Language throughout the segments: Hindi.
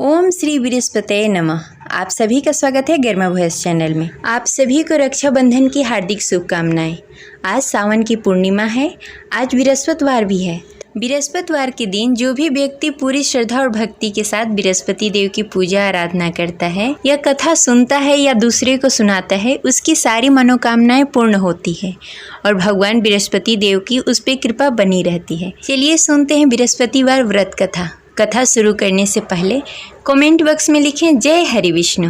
ओम श्री बृहस्पतये नमः। आप सभी का स्वागत है गर्मा वॉइस चैनल में। आप सभी को रक्षाबंधन की हार्दिक शुभकामनाएं। आज सावन की पूर्णिमा है। आज बृहस्पतिवार भी है। बृहस्पतिवार के दिन जो भी व्यक्ति पूरी श्रद्धा और भक्ति के साथ बृहस्पति देव की पूजा आराधना करता है या कथा सुनता है या दूसरे को सुनाता है, उसकी सारी मनोकामनाएं पूर्ण होती है और भगवान बृहस्पति देव की उस पर कृपा बनी रहती है। चलिए सुनते हैं बृहस्पतिवार व्रत कथा। कथा शुरू करने से पहले कमेंट बॉक्स में लिखें जय हरि विष्णु।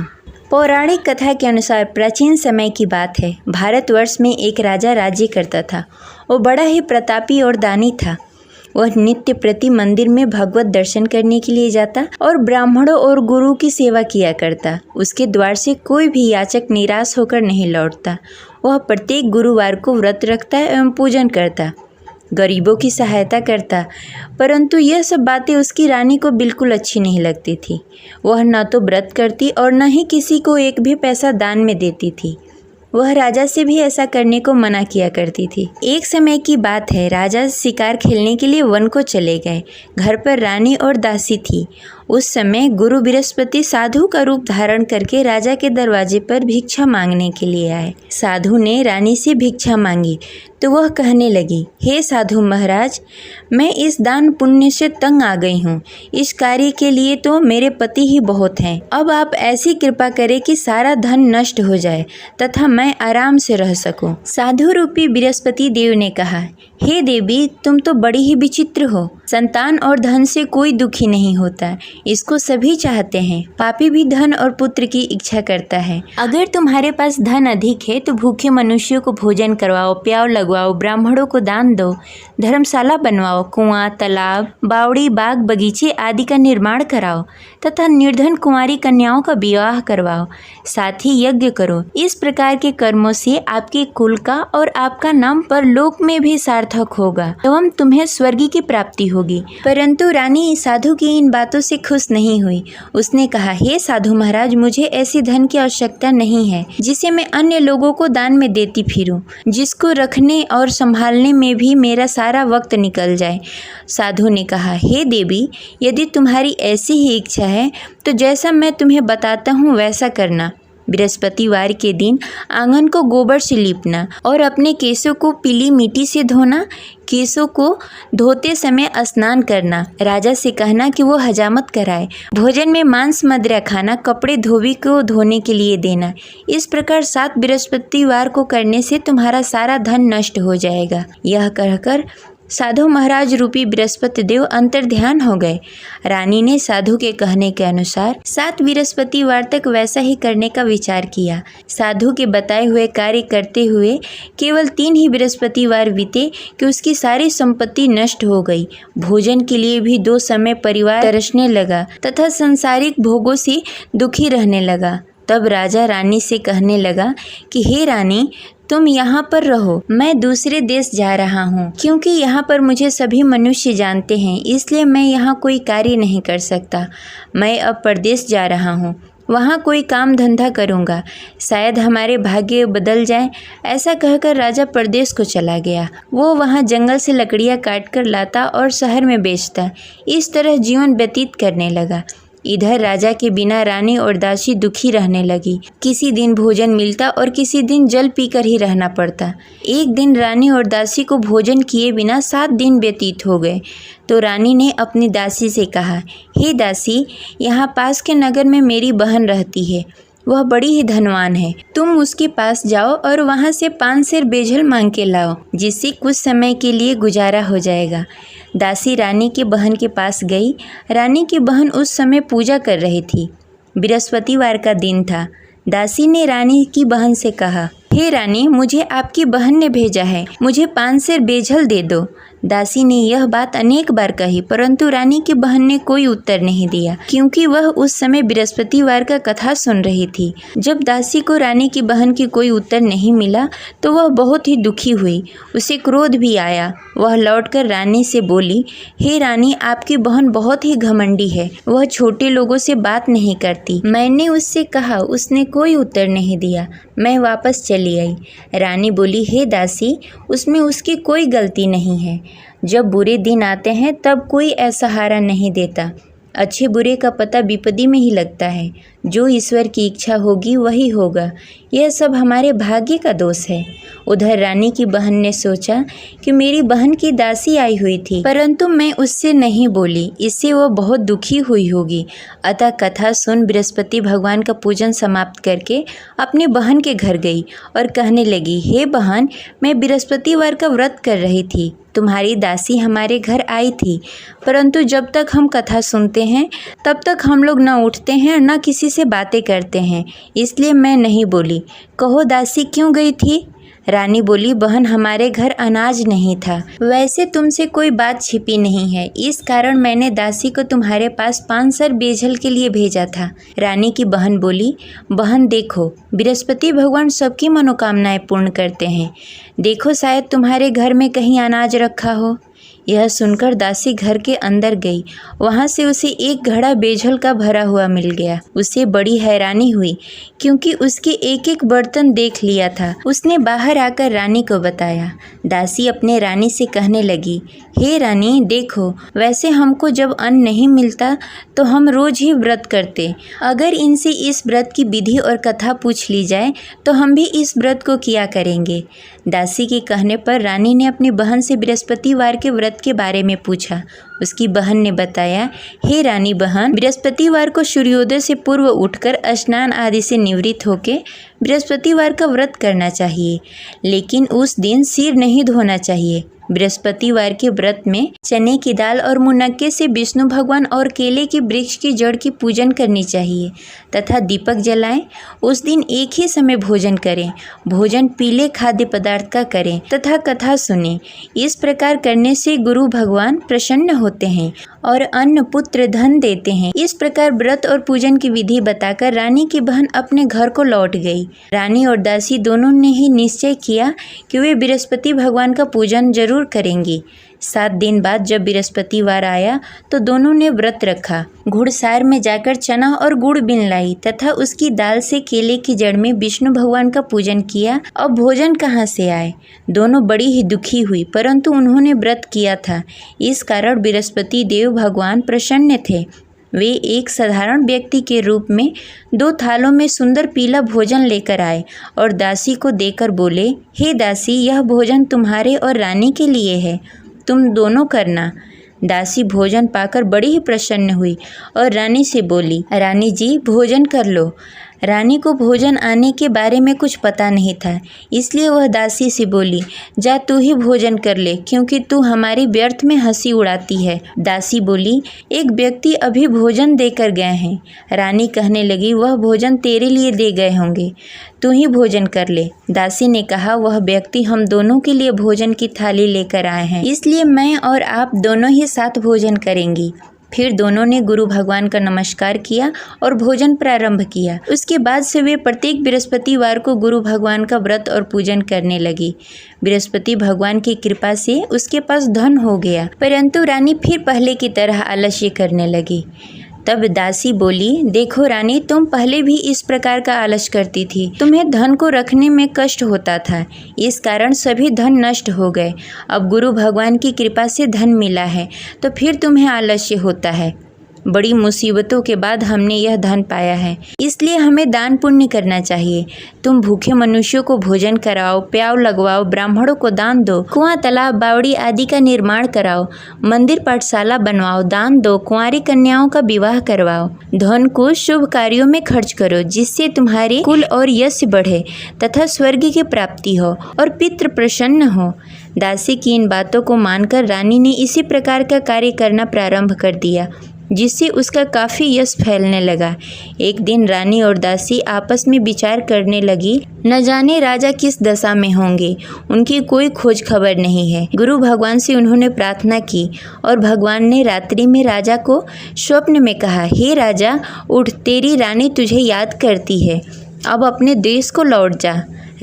पौराणिक कथा के अनुसार प्राचीन समय की बात है। भारतवर्ष में एक राजा राज्य करता था। वो बड़ा ही प्रतापी और दानी था। वह नित्य प्रति मंदिर में भगवत दर्शन करने के लिए जाता और ब्राह्मणों और गुरु की सेवा किया करता। उसके द्वार से कोई भी याचक निराश होकर नहीं लौटता। वह प्रत्येक गुरुवार को व्रत रखता एवं पूजन करता, गरीबों की सहायता करता। परंतु यह सब बातें उसकी रानी को बिल्कुल अच्छी नहीं लगती थी। वह न तो व्रत करती और न ही किसी को एक भी पैसा दान में देती थी। वह राजा से भी ऐसा करने को मना किया करती थी। एक समय की बात है, राजा शिकार खेलने के लिए वन को चले गए। घर पर रानी और दासी थी। उस समय गुरु बृहस्पति साधु का रूप धारण करके राजा के दरवाजे पर भिक्षा मांगने के लिए आए। साधु ने रानी से भिक्षा मांगी तो वह कहने लगी, हे साधु महाराज, मैं इस दान पुण्य से तंग आ गई हूँ। इस कार्य के लिए तो मेरे पति ही बहुत हैं। अब आप ऐसी कृपा करें कि सारा धन नष्ट हो जाए तथा मैं आराम से रह सकूं। साधु रूपी बृहस्पति देव ने कहा, हे देवी, तुम तो बड़ी ही विचित्र हो। संतान और धन से कोई दुखी नहीं होता, इसको सभी चाहते हैं। पापी भी धन और पुत्र की इच्छा करता है। अगर तुम्हारे पास धन अधिक है तो भूखे मनुष्यों को भोजन करवाओ, प्याव लगवाओ, ब्राह्मणों को दान दो, धर्मशाला बनवाओ, कुआं, तालाब, बावड़ी, बाग, बगीचे आदि का निर्माण कराओ तथा निर्धन कुंवारी कन्याओं का विवाह करवाओ। साथ ही यज्ञ करो। इस प्रकार के कर्मों से आपके कुल का और आपका नाम परलोक में भी सार्थक होगा एवं तुम्हें स्वर्ग की प्राप्ति होगी। परंतु रानी साधु की इन बातों से खुश नहीं हुई। उसने कहा, हे साधु महाराज, मुझे ऐसी धन की आवश्यकता नहीं है जिसे मैं अन्य लोगों को दान में देती फिरूं, जिसको रखने और संभालने में भी मेरा सारा वक्त निकल जाए। साधु ने कहा, हे देवी, यदि तुम्हारी ऐसी ही इच्छा है तो जैसा मैं तुम्हें बताता हूँ वैसा करना। बृहस्पतिवार के दिन आंगन को गोबर से लीपना और अपने केशों को पीली मिट्टी से धोना। केशों को धोते समय स्नान करना। राजा से कहना कि वो हजामत कराए। भोजन में मांस मदिरा खाना। कपड़े धोबी को धोने के लिए देना। इस प्रकार 7 बृहस्पतिवार को करने से तुम्हारा सारा धन नष्ट हो जाएगा। यह कहकर साधु महाराज रूपी बृहस्पति देव अंतर्ध्यान हो गए। रानी ने साधु के कहने के अनुसार 7 बृहस्पतिवार तक वैसा ही करने का विचार किया। साधु के बताए हुए कार्य करते हुए केवल 3 ही बृहस्पतिवार बीते कि उसकी सारी संपत्ति नष्ट हो गई। भोजन के लिए भी 2 समय परिवार तरसने लगा तथा सांसारिक भोगों से दुखी रहने लगा। तब राजा रानी से कहने लगा कि हे रानी, तुम यहाँ पर रहो, मैं दूसरे देश जा रहा हूँ। क्योंकि यहाँ पर मुझे सभी मनुष्य जानते हैं, इसलिए मैं यहाँ कोई कार्य नहीं कर सकता। मैं अब परदेश जा रहा हूँ, वहाँ कोई काम धंधा करूँगा, शायद हमारे भाग्य बदल जाए। ऐसा कहकर राजा परदेश को चला गया। वो वहाँ जंगल से लकड़ियाँ काट कर लाता और शहर में बेचता। इस तरह जीवन व्यतीत करने लगा। इधर राजा के बिना रानी और दासी दुखी रहने लगी। किसी दिन भोजन मिलता और किसी दिन जल पीकर ही रहना पड़ता। एक दिन रानी और दासी को भोजन किए बिना 7 दिन व्यतीत हो गए। तो रानी ने अपनी दासी से कहा, हे दासी, यहाँ पास के नगर में मेरी बहन रहती है। वह बड़ी ही धनवान है। तुम उसके पास जाओ और वहाँ से 5 सेर बेजल मांग के लाओ, जिससे कुछ समय के लिए गुजारा हो जाएगा। दासी रानी की बहन के पास गई। रानी की बहन उस समय पूजा कर रही थी। बृहस्पतिवार का दिन था। दासी ने रानी की बहन से कहा, हे रानी, मुझे आपकी बहन ने भेजा है, मुझे 5 सेर बेजल दे दो। दासी ने यह बात अनेक बार कही, परंतु रानी की बहन ने कोई उत्तर नहीं दिया, क्योंकि वह उस समय बृहस्पतिवार का कथा सुन रही थी। जब दासी को रानी की बहन की कोई उत्तर नहीं मिला तो वह बहुत ही दुखी हुई। उसे क्रोध भी आया। वह लौटकर रानी से बोली, हे रानी, आपकी बहन बहुत ही घमंडी है। वह छोटे लोगों से बात नहीं करती। मैंने उससे कहा, उसने कोई उत्तर नहीं दिया। मैं वापस चली आई। रानी बोली, हे दासी, उसमें उसकी कोई गलती नहीं है। जब बुरे दिन आते हैं तब कोई असहारा नहीं देता। अच्छे बुरे का पता विपत्ति में ही लगता है। जो ईश्वर की इच्छा होगी वही होगा। यह सब हमारे भाग्य का दोष है। उधर रानी की बहन ने सोचा कि मेरी बहन की दासी आई हुई थी, परंतु मैं उससे नहीं बोली, इससे वह बहुत दुखी हुई होगी। अतः कथा सुन बृहस्पति भगवान का पूजन समाप्त करके अपनी बहन के घर गई और कहने लगी, हे बहन, मैं बृहस्पतिवार का व्रत कर रही थी। तुम्हारी दासी हमारे घर आई थी, परंतु जब तक हम कथा सुनते हैं तब तक हम लोग न उठते हैं और न किसी से बातें करते हैं, इसलिए मैं नहीं बोली। कहो दासी क्यों गई थी? रानी बोली, बहन, हमारे घर अनाज नहीं था। वैसे तुमसे कोई बात छिपी नहीं है, इस कारण मैंने दासी को तुम्हारे पास 5 सर बेजल के लिए भेजा था। रानी की बहन बोली, बहन देखो, बृहस्पति भगवान सबकी मनोकामनाएं पूर्ण करते हैं। देखो, शायद तुम्हारे घर में कहीं अनाज रखा हो। यह सुनकर दासी घर के अंदर गई। वहाँ से उसे एक घड़ा बेजल का भरा हुआ मिल गया। उसे बड़ी हैरानी हुई क्योंकि उसके एक एक बर्तन देख लिया था। उसने बाहर आकर रानी को बताया। दासी अपने रानी से कहने लगी, हे रानी, देखो, वैसे हमको जब अन्न नहीं मिलता तो हम रोज ही व्रत करते। अगर इनसे इस व्रत की विधि और कथा पूछ ली जाए तो हम भी इस व्रत को किया करेंगे। दासी के कहने पर रानी ने अपनी बहन से बृहस्पतिवार के व्रत के बारे में पूछा। उसकी बहन ने बताया, हे रानी बहन, बृहस्पतिवार को सूर्योदय से पूर्व उठकर स्नान आदि से निवृत्त होकर बृहस्पतिवार का व्रत करना चाहिए, लेकिन उस दिन सिर नहीं धोना चाहिए। बृहस्पतिवार के व्रत में चने की दाल और मुनक्के से विष्णु भगवान और केले के वृक्ष की जड़ की पूजन करनी चाहिए तथा दीपक जलाएं। उस दिन एक ही समय भोजन करें। भोजन पीले खाद्य पदार्थ का करें तथा कथा सुनें। इस प्रकार करने से गुरु भगवान प्रसन्न होते हैं और अन्न पुत्र धन देते हैं। इस प्रकार व्रत और पूजन की विधि बताकर रानी की बहन अपने घर को लौट गई। रानी और दासी दोनों ने ही निश्चय किया कि वे बृहस्पति भगवान का पूजन जरूर करेंगी। 7 दिन बाद जब बृहस्पतिवार आया तो दोनों ने व्रत रखा। घुड़सार में जाकर चना और गुड़ बीन लाई तथा उसकी दाल से केले की जड़ में विष्णु भगवान का पूजन किया। अब भोजन कहाँ से आए? दोनों बड़ी ही दुखी हुई, परंतु उन्होंने व्रत किया था, इस कारण बृहस्पति देव भगवान प्रसन्न थे। वे एक साधारण व्यक्ति के रूप में 2 थालों में सुंदर पीला भोजन लेकर आए और दासी को देकर बोले, हे दासी, यह भोजन तुम्हारे और रानी के लिए है, तुम दोनों करना। दासी भोजन पाकर बड़ी ही प्रसन्न हुई और रानी से बोली, रानी जी, भोजन कर लो। रानी को भोजन आने के बारे में कुछ पता नहीं था, इसलिए वह दासी से बोली, जा तू ही भोजन कर ले, क्योंकि तू हमारी व्यर्थ में हंसी उड़ाती है। दासी बोली, एक व्यक्ति अभी भोजन देकर गए हैं। रानी कहने लगी, वह भोजन तेरे लिए दे गए होंगे, तू ही भोजन कर ले। दासी ने कहा, वह व्यक्ति हम दोनों के लिए भोजन की थाली लेकर आए हैं, इसलिए मैं और आप दोनों ही साथ भोजन करेंगी। फिर दोनों ने गुरु भगवान का नमस्कार किया और भोजन प्रारंभ किया। उसके बाद से वे प्रत्येक बृहस्पतिवार को गुरु भगवान का व्रत और पूजन करने लगी। बृहस्पति भगवान की कृपा से उसके पास धन हो गया, परंतु रानी फिर पहले की तरह आलस्य करने लगी। तब दासी बोली, देखो रानी, तुम पहले भी इस प्रकार का आलस करती थी। तुम्हें धन को रखने में कष्ट होता था, इस कारण सभी धन नष्ट हो गए। अब गुरु भगवान की कृपा से धन मिला है तो फिर तुम्हें आलस्य होता है। बड़ी मुसीबतों के बाद हमने यह धन पाया है, इसलिए हमें दान पुण्य करना चाहिए। तुम भूखे मनुष्यों को भोजन कराओ, प्याव लगवाओ, ब्राह्मणों को दान दो, कुआं, तालाब, बावड़ी आदि का निर्माण कराओ, मंदिर पाठशाला बनवाओ, दान दो, कुंवारी कन्याओं का विवाह करवाओ। धन को शुभ कार्यों में खर्च करो, जिससे तुम्हारे कुल और यश बढ़े तथा स्वर्ग की प्राप्ति हो और पितृ प्रसन्न हो। दासी की इन बातों को मानकर रानी ने इसी प्रकार का कार्य करना प्रारंभ कर दिया, जिससे उसका काफ़ी यश फैलने लगा। एक दिन रानी और दासी आपस में विचार करने लगी, न जाने राजा किस दशा में होंगे, उनकी कोई खोज खबर नहीं है। गुरु भगवान से उन्होंने प्रार्थना की और भगवान ने रात्रि में राजा को स्वप्न में कहा, हे राजा, उठ, तेरी रानी तुझे याद करती है, अब अपने देश को लौट जा।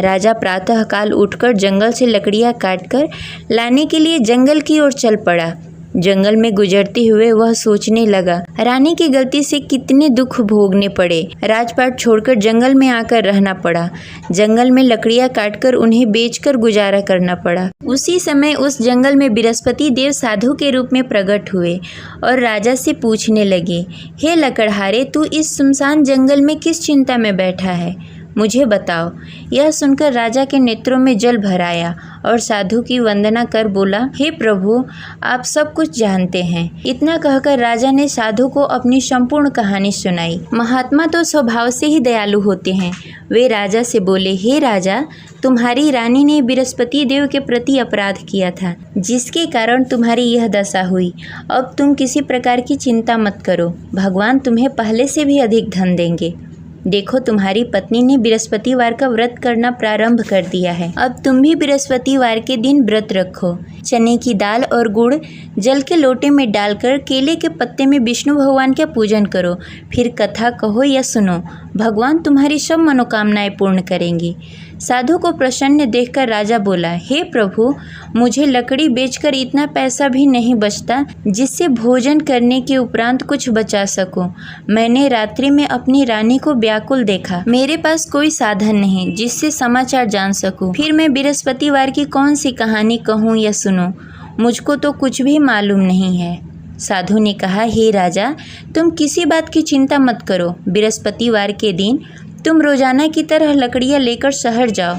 राजा प्रातःकाल उठकर जंगल से लकड़ियाँ काटकर लाने के लिए जंगल की ओर चल पड़ा। जंगल में गुजरते हुए वह सोचने लगा, रानी की गलती से कितने दुख भोगने पड़े। राजपाट छोड़कर जंगल में आकर रहना पड़ा। जंगल में लकड़ियां काटकर उन्हें बेचकर गुजारा करना पड़ा। उसी समय उस जंगल में बृहस्पति देव साधु के रूप में प्रकट हुए और राजा से पूछने लगे, हे लकड़हारे, तू इस सुनसान जंगल में किस चिंता में बैठा है, मुझे बताओ। यह सुनकर राजा के नेत्रों में जल भर आया और साधु की वंदना कर बोला, हे प्रभु, आप सब कुछ जानते हैं। इतना कहकर राजा ने साधु को अपनी संपूर्ण कहानी सुनाई। महात्मा तो स्वभाव से ही दयालु होते हैं। वे राजा से बोले, हे राजा, तुम्हारी रानी ने बृहस्पति देव के प्रति अपराध किया था, जिसके कारण तुम्हारी यह दशा हुई। अब तुम किसी प्रकार की चिंता मत करो, भगवान तुम्हें पहले से भी अधिक धन देंगे। देखो, तुम्हारी पत्नी ने बृहस्पतिवार का व्रत करना प्रारंभ कर दिया है। अब तुम भी बृहस्पतिवार के दिन व्रत रखो। चने की दाल और गुड़ जल के लोटे में डालकर केले के पत्ते में विष्णु भगवान का पूजन करो। फिर कथा कहो या सुनो, भगवान तुम्हारी सब मनोकामनाएं पूर्ण करेंगे। साधु को प्रसन्न देखकर राजा बोला, हे प्रभु, मुझे लकड़ी बेचकर इतना पैसा भी नहीं बचता जिससे भोजन करने के उपरांत कुछ बचा सकूं। मैंने रात्रि में अपनी रानी को व्याकुल देखा। मेरे पास कोई साधन नहीं जिससे समाचार जान सकूं। फिर मैं बृहस्पतिवार की कौन सी कहानी कहूँ या सुनूं? मुझको तो कुछ भी मालूम नहीं है। साधु ने कहा, हे राजा, तुम किसी बात की चिंता मत करो। बृहस्पतिवार के दिन तुम रोजाना की तरह लकड़ियाँ लेकर शहर जाओ।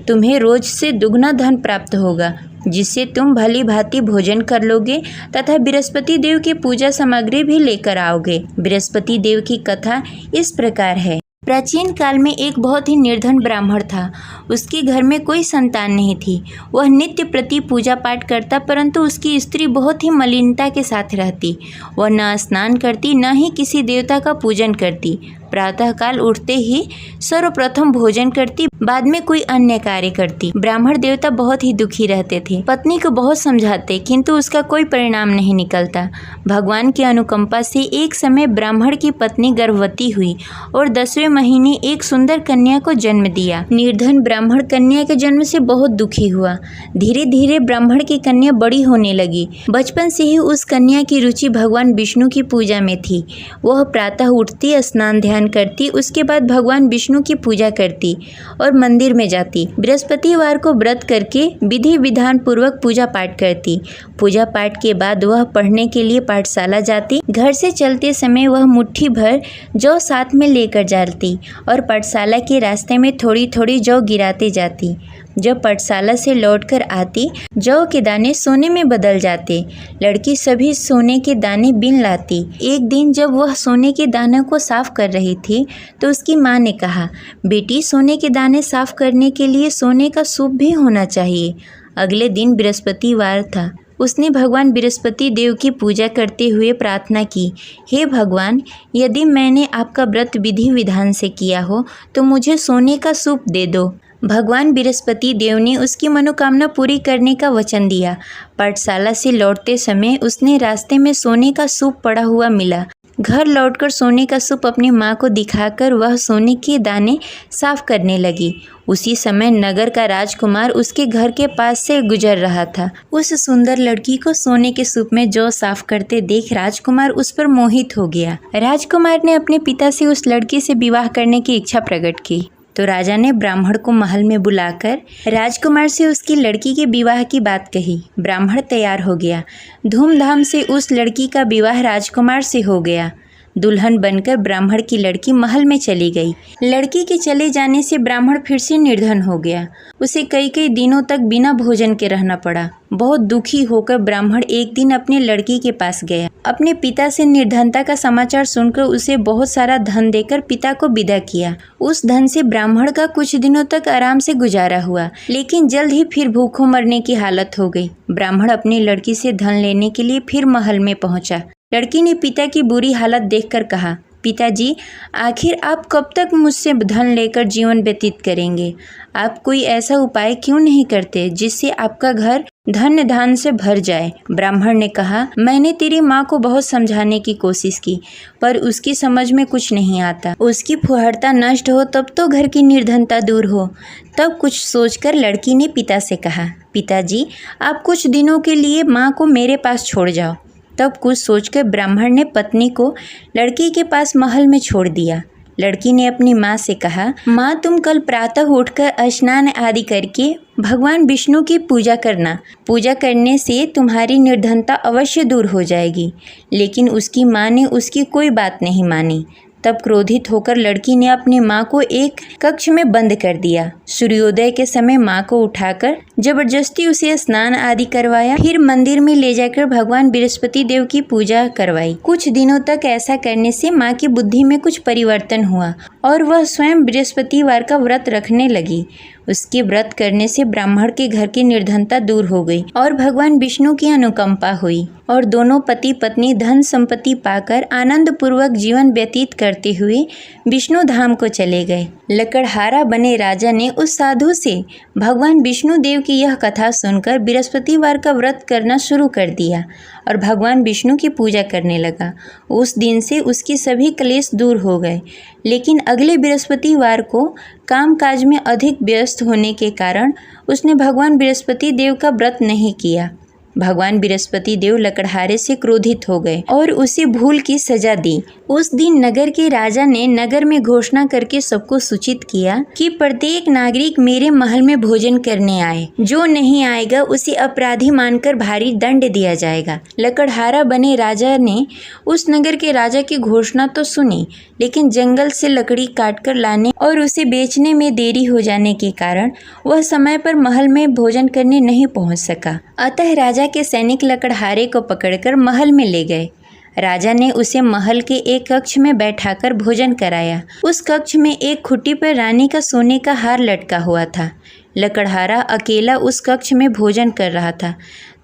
तुम्हें रोज से दुगना धन प्राप्त होगा, जिससे तुम भली भांति भोजन कर लोगे तथा बृहस्पति देव की पूजा सामग्री भी लेकर आओगे। बृहस्पति देव की कथा इस प्रकार है। प्राचीन काल में एक बहुत ही निर्धन ब्राह्मण था। उसके घर में कोई संतान नहीं थी। वह नित्य प्रति पूजा पाठ करता, परंतु उसकी स्त्री बहुत ही मलिनता के साथ रहती। वह न स्नान करती, न ही किसी देवता का पूजन करती। प्रातःकाल उठते ही सर्वप्रथम भोजन करती, बाद में कोई अन्य कार्य करती। ब्राह्मण देवता बहुत ही दुखी रहते थे। पत्नी को बहुत समझाते, किंतु उसका कोई परिणाम नहीं निकलता। भगवान की अनुकंपा से एक समय ब्राह्मण की पत्नी गर्भवती हुई और 10वें महीने एक सुंदर कन्या को जन्म दिया। निर्धन ब्राह्मण कन्या के जन्म से बहुत दुखी हुआ। धीरे धीरे ब्राह्मण की कन्या बड़ी होने लगी। बचपन से ही उस कन्या की रुचि भगवान विष्णु की पूजा में थी। वह प्रातः उठती, स्नान ध्यान करती, उसके बाद भगवान विष्णु की पूजा करती और मंदिर में जाती। बृहस्पतिवार को व्रत करके विधि विधान पूर्वक पूजा पाठ करती। पूजा पाठ के बाद वह पढ़ने के लिए पाठशाला जाती। घर से चलते समय वह मुट्ठी भर जौ साथ में लेकर जाती और पाठशाला के रास्ते में थोड़ी थोड़ी जौ गिराते जाती। जब पाठशाला से लौटकर आती, जौ के दाने सोने में बदल जाते। लड़की सभी सोने के दाने बीन लाती। एक दिन जब वह सोने के दानों को साफ कर रही थी, तो उसकी माँ ने कहा, बेटी, सोने के दाने साफ करने के लिए सोने का सूप भी होना चाहिए। अगले दिन बृहस्पतिवार था। उसने भगवान बृहस्पति देव की पूजा करते हुए प्रार्थना की, हे भगवान, यदि मैंने आपका व्रत विधि विधान से किया हो तो मुझे सोने का सूप दे दो। भगवान बृहस्पति देव ने उसकी मनोकामना पूरी करने का वचन दिया। पाठशाला से लौटते समय उसने रास्ते में सोने का सूप पड़ा हुआ मिला। घर लौटकर सोने का सूप अपनी माँ को दिखाकर वह सोने के दाने साफ करने लगी। उसी समय नगर का राजकुमार उसके घर के पास से गुजर रहा था। उस सुंदर लड़की को सोने के सूप में जौ साफ करते देख राजकुमार उस पर मोहित हो गया। राजकुमार ने अपने पिता से उस लड़की से विवाह करने की इच्छा प्रकट की। तो राजा ने ब्राह्मण को महल में बुलाकर राजकुमार से उसकी लड़की के विवाह की बात कही। ब्राह्मण तैयार हो गया। धूमधाम से उस लड़की का विवाह राजकुमार से हो गया। दुल्हन बनकर ब्राह्मण की लड़की महल में चली गई। लड़की के चले जाने से ब्राह्मण फिर से निर्धन हो गया। उसे कई कई दिनों तक बिना भोजन के रहना पड़ा। बहुत दुखी होकर ब्राह्मण एक दिन अपनी लड़की के पास गया। अपने पिता से निर्धनता का समाचार सुनकर उसे बहुत सारा धन देकर पिता को विदा किया। उस धन से ब्राह्मण का कुछ दिनों तक आराम से गुजारा हुआ, लेकिन जल्द ही फिर भूखों मरने की हालत हो गई। ब्राह्मण अपनी लड़की से धन लेने के लिए फिर महल में पहुंचा। लड़की ने पिता की बुरी हालत देखकर कहा, पिताजी, आखिर आप कब तक मुझसे धन लेकर जीवन व्यतीत करेंगे? आप कोई ऐसा उपाय क्यों नहीं करते जिससे आपका घर धन धान से भर जाए? ब्राह्मण ने कहा, मैंने तेरी माँ को बहुत समझाने की कोशिश की, पर उसकी समझ में कुछ नहीं आता। उसकी फुहरता नष्ट हो तब तो घर की निर्धनता दूर हो। तब कुछ सोचकर लड़की ने पिता से कहा, पिताजी, आप कुछ दिनों के लिए माँ को मेरे पास छोड़ जाओ। तब कुछ सोचकर ब्राह्मण ने पत्नी को लड़की के पास महल में छोड़ दिया। लड़की ने अपनी माँ से कहा, माँ तुम कल प्रातः उठकर स्नान आदि करके भगवान विष्णु की पूजा करना। पूजा करने से तुम्हारी निर्धनता अवश्य दूर हो जाएगी। लेकिन उसकी माँ ने उसकी कोई बात नहीं मानी। तब क्रोधित होकर लड़की ने अपनी माँ को एक कक्ष में बंद कर दिया। सूर्योदय के समय माँ को उठाकर जबरदस्ती उसे स्नान आदि करवाया। फिर मंदिर में ले जाकर भगवान बृहस्पति देव की पूजा करवाई। कुछ दिनों तक ऐसा करने से माँ की बुद्धि में कुछ परिवर्तन हुआ और वह स्वयं बृहस्पतिवार का व्रत रखने लगी। उसके व्रत करने से ब्राह्मण के घर की निर्धनता दूर हो गई और भगवान विष्णु की अनुकंपा हुई और दोनों पति पत्नी धन संपत्ति पाकर आनंद पूर्वक जीवन व्यतीत करते हुए विष्णु धाम को चले गए। लकड़हारा बने राजा ने उस साधु से भगवान विष्णु देव की यह कथा सुनकर बृहस्पतिवार का व्रत करना शुरू कर दिया और भगवान विष्णु की पूजा करने लगा। उस दिन से उसके सभी क्लेश दूर हो गए। लेकिन अगले बृहस्पतिवार को कामकाज में अधिक व्यस्त होने के कारण उसने भगवान बृहस्पति देव का व्रत नहीं किया। भगवान बृहस्पति देव लकड़हारे से क्रोधित हो गए और उसे भूल की सजा दी। उस दिन नगर के राजा ने नगर में घोषणा करके सबको सूचित किया कि प्रत्येक नागरिक मेरे महल में भोजन करने आए। जो नहीं आएगा उसे अपराधी मानकर भारी दंड दिया जाएगा। लकड़हारा बने राजा ने उस नगर के राजा की घोषणा तो सुनी, लेकिन जंगल से लकड़ी काटकर लाने और उसे बेचने में देरी हो जाने के कारण वह समय पर महल में भोजन करने नहीं पहुंच सका। अतः राजा के सैनिक लकड़हारे को पकड़कर महल में ले गए। राजा ने उसे महल के एक कक्ष में बैठाकर भोजन कराया। उस कक्ष में एक खुट्टी पर रानी का सोने का हार लटका हुआ था। लकड़हारा अकेला उस कक्ष में भोजन कर रहा था।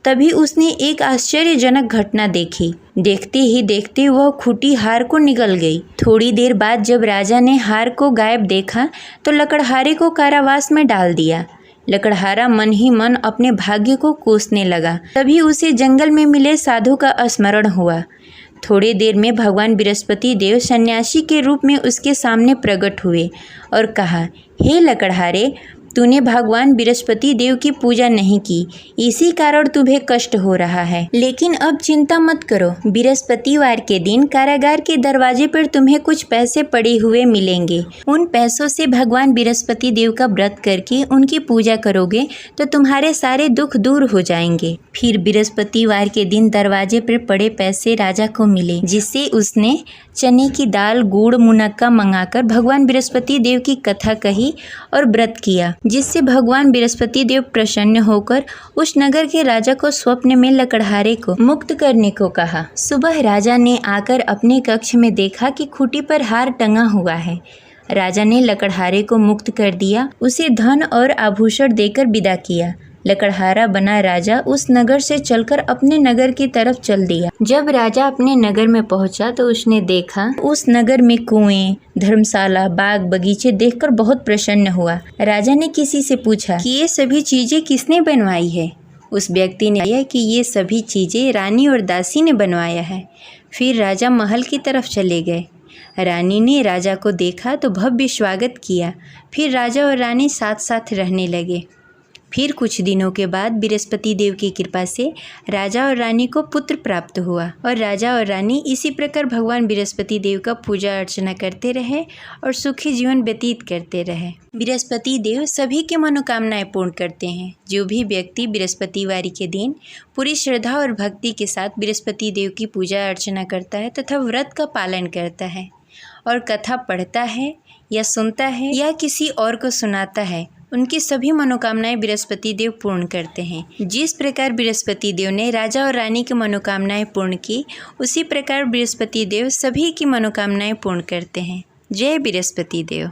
तभी उसने एक आश्चर्यजनक घटना देखी। देखते ही देखते वह खुट्टी हार को निगल गई। थोड़ी देर बाद जब राजा ने हार को गायब देखा तो लकड़हारे को कारावास में डाल दिया। लकड़हारा मन ही मन अपने भाग्य को कोसने लगा। तभी उसे जंगल में मिले साधु का स्मरण हुआ। थोड़ी देर में भगवान बृहस्पति देव सन्यासी के रूप में उसके सामने प्रकट हुए और कहा, हे लकड़हारे, तूने भगवान बृहस्पति देव की पूजा नहीं की, इसी कारण तुम्हें कष्ट हो रहा है। लेकिन अब चिंता मत करो, बृहस्पतिवार के दिन कारागार के दरवाजे पर तुम्हें कुछ पैसे पड़े हुए मिलेंगे। उन पैसों से भगवान बृहस्पति देव का व्रत करके उनकी पूजा करोगे तो तुम्हारे सारे दुख दूर हो जाएंगे। फिर बृहस्पतिवार के दिन दरवाजे पर पड़े पैसे राजा को मिले, जिससे उसने चने की दाल, गुड़, मुनक्का मंगाकर भगवान बृहस्पति देव की कथा कही और व्रत किया, जिससे भगवान बृहस्पति देव प्रसन्न होकर उस नगर के राजा को स्वप्न में लकड़हारे को मुक्त करने को कहा। सुबह राजा ने आकर अपने कक्ष में देखा कि खूंटी पर हार टंगा हुआ है। राजा ने लकड़हारे को मुक्त कर दिया, उसे धन और आभूषण देकर विदा किया। लकड़हारा बना राजा उस नगर से चलकर अपने नगर की तरफ चल दिया। जब राजा अपने नगर में पहुंचा तो उसने देखा उस नगर में कुएं, धर्मशाला, बाग बगीचे देखकर बहुत प्रसन्न हुआ। राजा ने किसी से पूछा कि ये सभी चीजें किसने बनवाई है। उस व्यक्ति ने कहा कि ये सभी चीजें रानी और दासी ने बनवाया है। फिर राजा महल की तरफ चले गए। रानी ने राजा को देखा तो भव्य स्वागत किया। फिर राजा और रानी साथ साथ रहने लगे। फिर कुछ दिनों के बाद बृहस्पति देव की कृपा से राजा और रानी को पुत्र प्राप्त हुआ और राजा और रानी इसी प्रकार भगवान बृहस्पति देव का पूजा अर्चना करते रहे और सुखी जीवन व्यतीत करते रहे। बृहस्पति देव सभी की मनोकामनाएं पूर्ण करते हैं। जो भी व्यक्ति बृहस्पतिवार के दिन पूरी श्रद्धा और भक्ति के साथ बृहस्पति देव की पूजा अर्चना करता है तथा व्रत का पालन करता है और कथा पढ़ता है या सुनता है या किसी और को सुनाता है, उनकी सभी मनोकामनाएं बृहस्पति देव पूर्ण करते हैं। जिस प्रकार बृहस्पति देव ने राजा और रानी की मनोकामनाएं पूर्ण की, उसी प्रकार बृहस्पति देव सभी की मनोकामनाएं पूर्ण करते हैं। जय बृहस्पति देव।